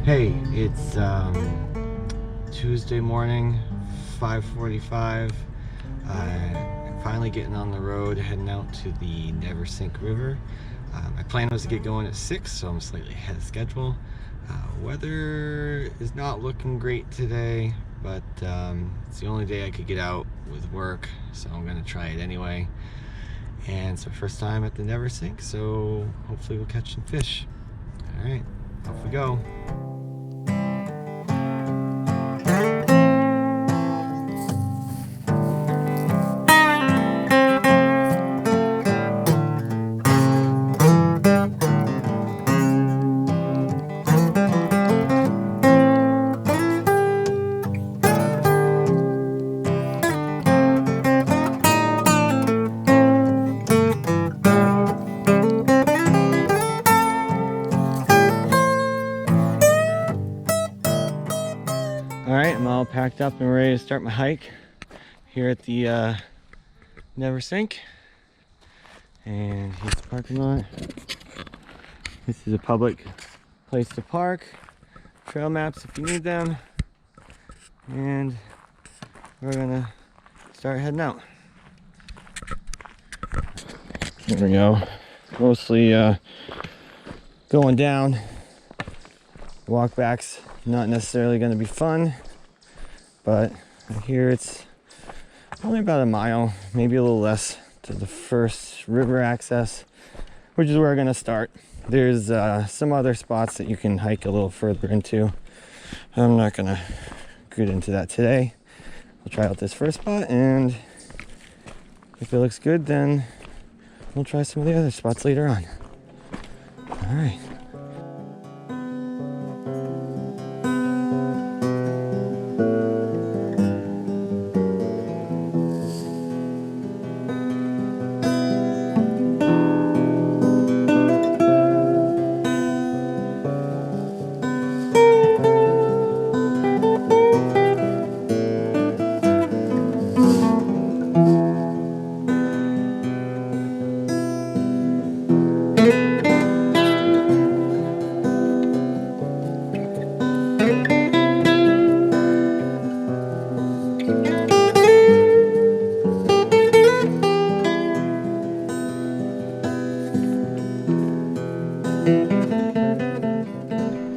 Hey, it's Tuesday morning, 5:45. I'm finally getting on the road, heading out to the Neversink River. My plan was to get going at 6, so I'm slightly ahead of schedule. Weather is not looking great today, but it's the only day I could get out with work, so I'm gonna try it anyway. And it's our first time at the Neversink, so hopefully we'll catch some fish. All right, off we go. Alright, I'm all packed up and ready to start my hike here at the Neversink. And here's the parking lot. This is a public place to park. Trail maps if you need them. And we're gonna start heading out. There we go. Mostly going down. Walk back's not necessarily going to be fun, but I hear it's only about a mile, maybe a little less, to the first river access, which is where we're going to start. There's some other spots that you can hike a little further into. I'm not going to get into that today. We'll try out this first spot, and if it looks good, then we'll try some of the other spots later on. All right.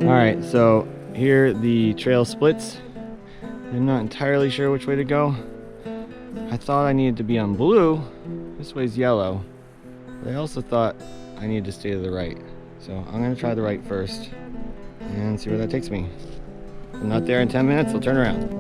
Alright, so here the trail splits. I'm not entirely sure which way to go. I thought I needed to be on blue. This way's yellow. But I also thought I needed to stay to the right. So I'm going to try the right first and see where that takes me. If I'm not there in 10 minutes, I'll turn around.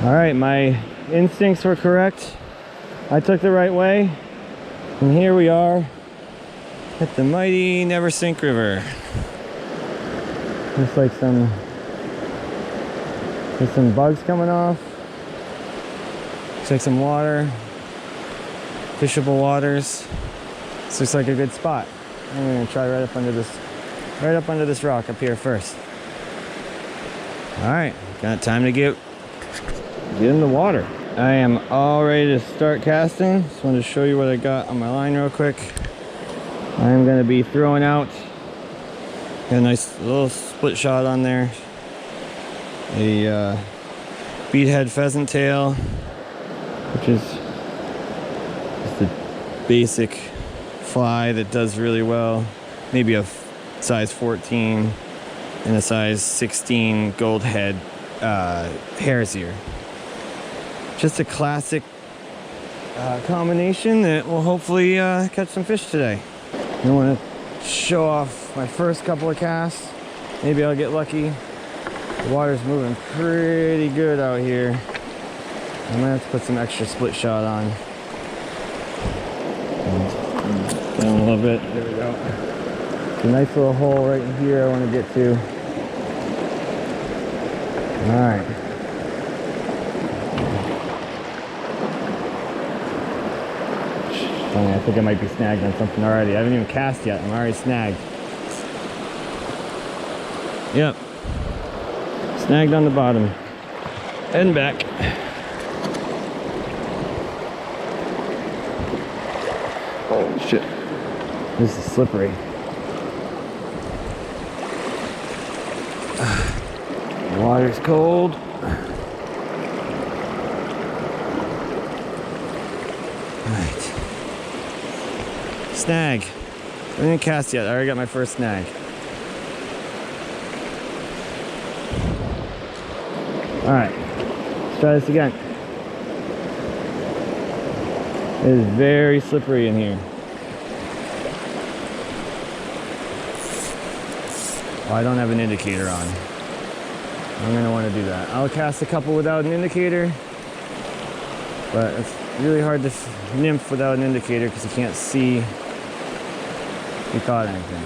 All right, my instincts were correct. I took the right way, and here we are at the mighty Neversink River. Looks like there's some bugs coming off. Looks like some water, fishable waters. This looks like a good spot. I'm gonna try right up under this rock up here first. All right, got time to get in the water. I am all ready to start casting. Just wanted to show you what I got on my line real quick. I'm gonna be throwing out, got a nice little split shot on there, a beadhead pheasant tail, which is just a basic fly that does really well. Maybe a size 14 and a size 16 gold head hare's ear. Just a classic combination that will hopefully catch some fish today. I want to show off my first couple of casts. Maybe I'll get lucky. The water's moving pretty good out here. I'm gonna have to put some extra split shot on. Down a little bit. There we go. It's a nice little hole right here I want to get to. All right. think I might be snagged on something already. I haven't even cast yet. I'm already snagged. Yep. Snagged on the bottom. Heading back. Oh shit. This is slippery. The water's cold. Alright. Snag. I didn't cast yet. I already got my first snag. Alright. Let's try this again. It is very slippery in here. Oh, I don't have an indicator on. I'm going to want to do that. I'll cast a couple without an indicator, but it's really hard to nymph without an indicator because you can't see if you caught anything.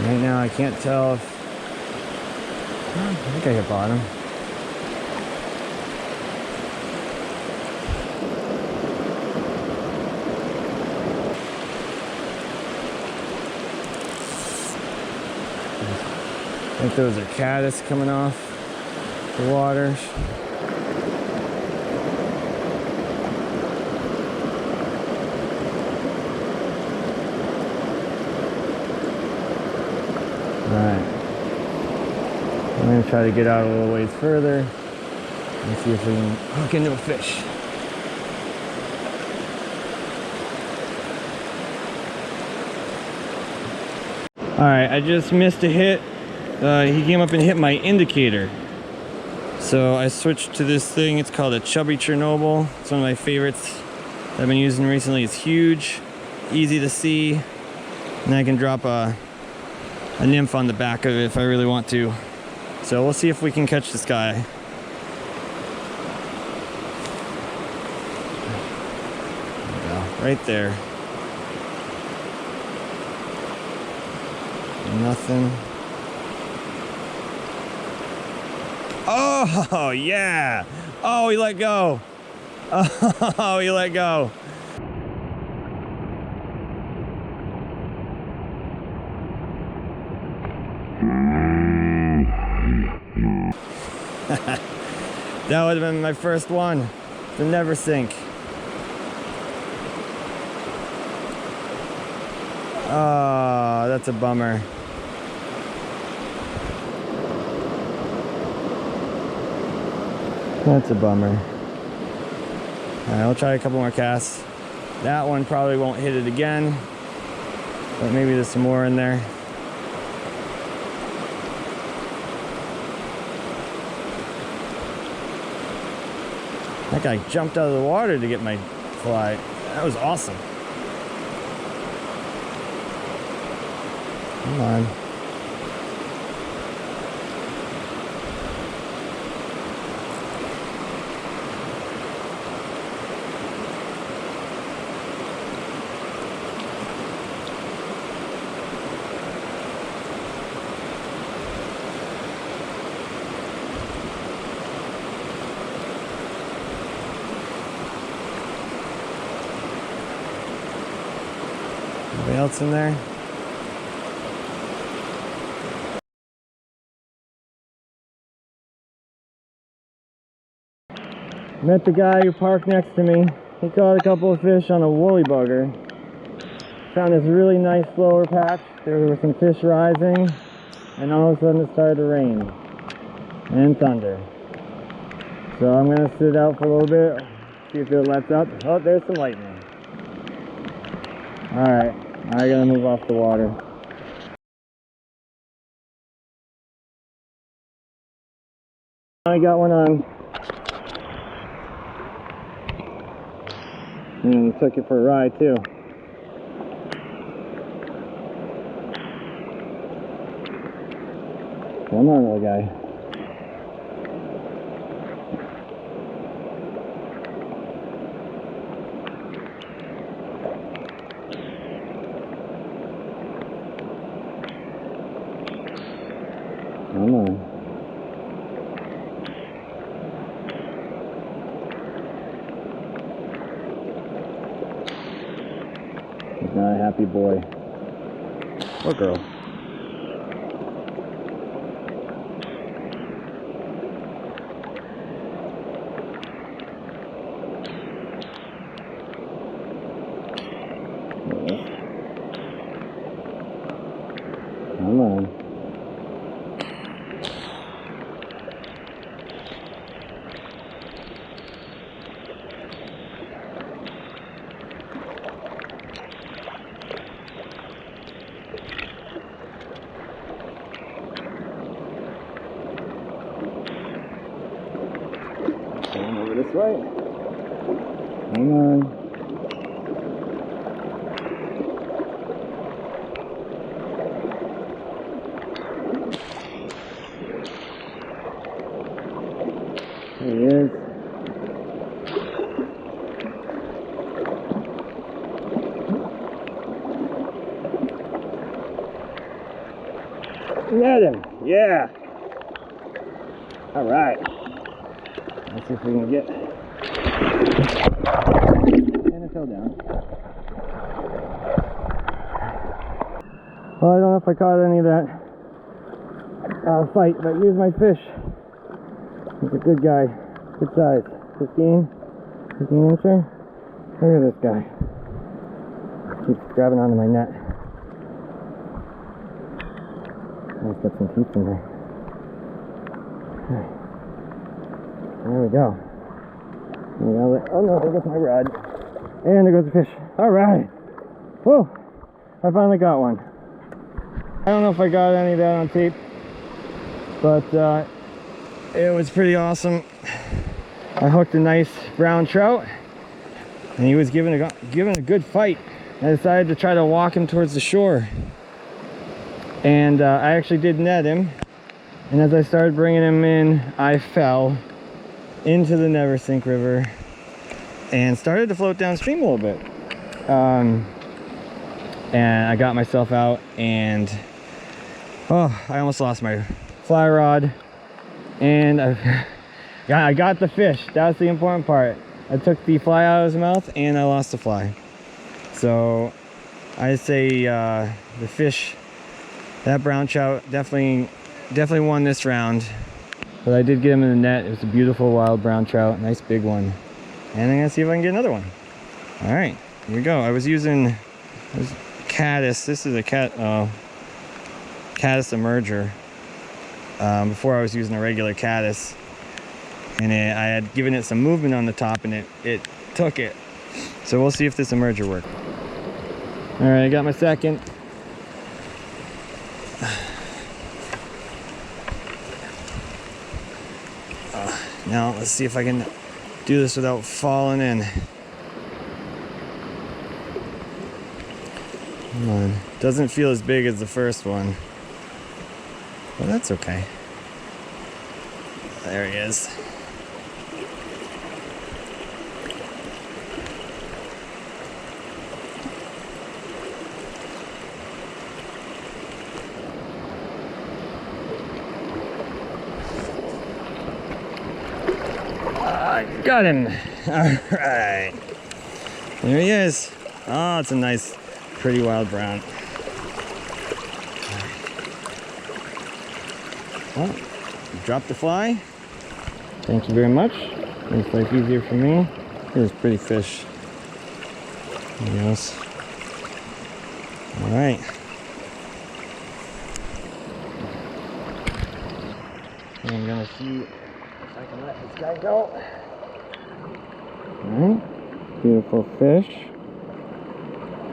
Right now I can't tell if... I think I hit bottom. I think those are caddis coming off the water. Alright. I'm going to try to get out a little ways further and see if we can hook into a fish. Alright, I just missed a hit. He came up and hit my indicator. So I switched to this thing. It's called a Chubby Chernobyl. It's one of my favorites that I've been using recently. It's huge, easy to see, and I can drop a nymph on the back of it if I really want to. So we'll see if we can catch this guy. There we go, right there. Nothing. Oh, yeah. Oh, he let go. Oh, he let go. That would have been my first one. The Neversink. Oh, that's a bummer. That's a bummer. Alright, I'll try a couple more casts. That one probably won't hit it again, but maybe there's some more in there. That guy jumped out of the water to get my fly. That was awesome. Come on. Anybody else in there? Met the guy who parked next to me. He caught a couple of fish on a woolly bugger. Found this really nice lower patch. There were some fish rising, and all of a sudden it started to rain and thunder. So I'm gonna sit out for a little bit, see if it lets up. Oh, there's some lightning. Alright, I gotta move off the water. I got one on. And he took it for a ride too. Come on, little guy. Come on. He's not a happy boy. Or girl. Come on. Going over this way. Come on. There he is. Net him. Yeah. All right. Let's see if we can get. And it fell down. Well, I don't know if I caught any of that fight, but here's my fish. He's a good guy. Good size. 15 incher. Look at this guy. Keeps grabbing onto my net. He's got some teeth in there. Okay. There we go. Oh no, there goes my rod. And there goes the fish. Alright. Whoa! I finally got one. I don't know if I got any of that on tape, but it was pretty awesome. I hooked a nice brown trout, and he was giving a good fight. I decided to try to walk him towards the shore, and I actually did net him. And as I started bringing him in, I fell into the Neversink River and started to float downstream a little bit. And I got myself out, and I almost lost my fly rod. And I got the fish. That's the important part. I took the fly out of his mouth and I lost the fly. So I'd say the fish, that brown trout, definitely won this round. But I did get him in the net. It was a beautiful wild brown trout, nice big one. And I'm gonna see if I can get another one. All right, here we go. I was using caddis. This is a caddis emerger. Before I was using a regular caddis, and I had given it some movement on the top, and it took it. So we'll see if this emerger works. All right, I got my second. Now let's see if I can do this without falling in. Come on. Doesn't feel as big as the first one. Well, that's okay. There he is. I got him. All right. There he is. Oh, it's a nice, pretty wild brown. Well, drop the fly. Thank you very much. Makes life easier for me. Here's pretty fish. There he goes. All right. I'm gonna see if I can let this guy go. All right. Beautiful fish.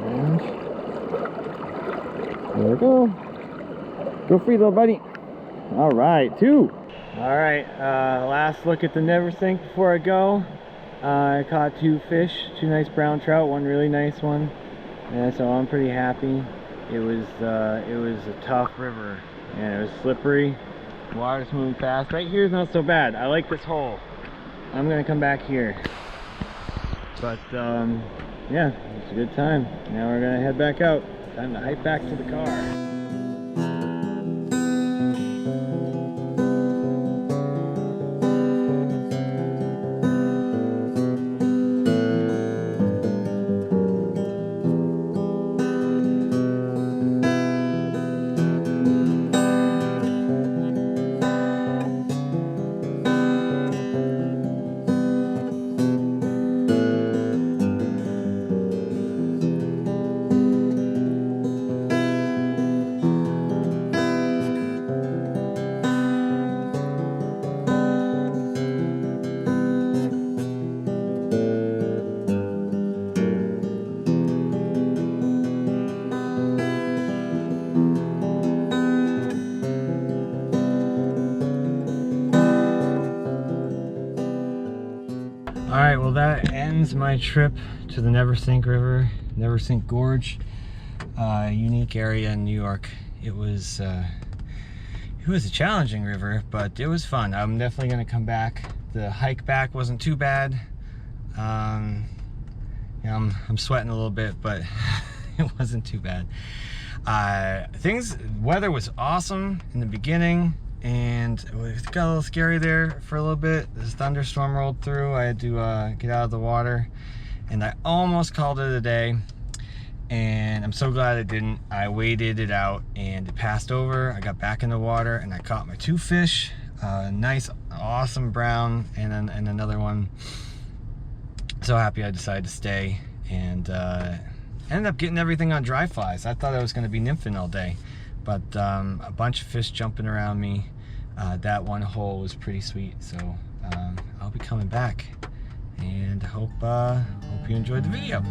And there we go. Go free, little buddy. All right, 2. All right, last look at the Neversink before I go. I caught 2 fish, 2 nice brown trout, one really nice one. And so I'm pretty happy. It was a tough river, and it was slippery. Water's moving fast. Right here is not so bad. I like this hole. I'm gonna come back here. But yeah, it's a good time. Now we're gonna head back out. Time to hike back to the car. Alright, well that ends my trip to the Neversink River, Neversink Gorge. Unique area in New York. It was a challenging river, but it was fun. I'm definitely going to come back. The hike back wasn't too bad. I'm sweating a little bit, but it wasn't too bad. Weather was awesome in the beginning, and it got a little scary there for a little bit. This thunderstorm rolled through. I had to get out of the water, and I almost called it a day. And I'm so glad I didn't. I waited it out and it passed over. I got back in the water and I caught my 2 fish, nice, awesome brown, and another one. So happy I decided to stay, and ended up getting everything on dry flies. I thought I was going to be nymphing all day, but a bunch of fish jumping around me. That one hole was pretty sweet, so I'll be coming back, and hope you enjoyed the video.